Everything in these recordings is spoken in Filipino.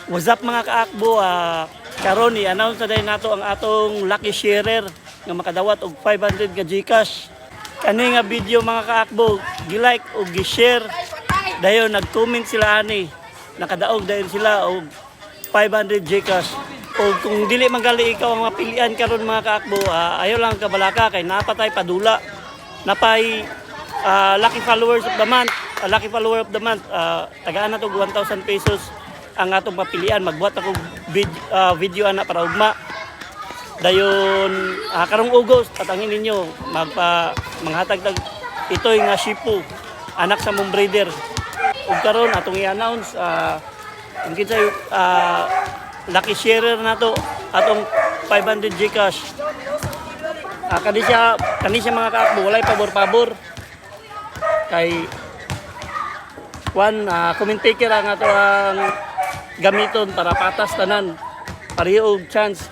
What's up mga kaakbo, karon i-announce na dahil nato ang atong lucky sharer nga makadawat og 500 nga Gcash. Kani nga video mga kaakbo, gi-like o gi-share dayon nag-comment sila ani. Nakadaog dahil sila og 500 Gcash. O kung dili man gali ikaw ang mapilian karon mga kaakbo, ayo lang kabalaka kay napatay padula. Napay lucky followers of the month, lucky follower of the month, tagaan na to 1,000 pesos ang atong papilian. Magbuhat ako video ana para ugma dayon karong August tatangin ninyo manghatag tag itoy nga shipu anak sa mong breeder. Ug karon atong i-announce kung kinsay lucky sharer nato atong 500 Gcash. Kani siya mga kaakbo, walay pabor-pabor kay comment taker ang ato ang gamiton para patas tanan pareho og chance.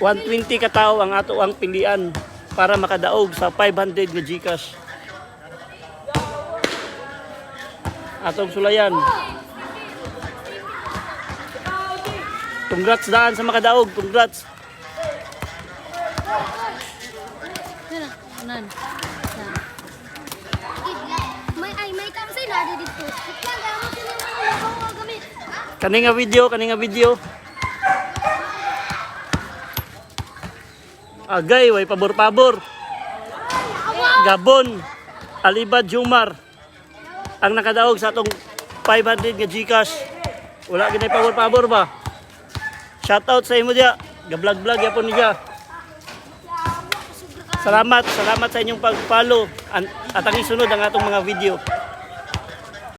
120 ka tawo ang ato ang pilian para makadaog sa 500 nga Gcash. Atong sulayan. Congrats daan sa makadaog, congrats. Nan. May kamsay na dito. Kani nga video. Agay way pabor-pabor. Gabon, Alibad Jumar ang nakadaog sa atong 500 nga Gcash. Wala ginay pabor-pabor ba? Shoutout sa imo dia. Ga-vlog yapon niya. Salamat sa inyong pag-follow at ang isunod ang atong mga video.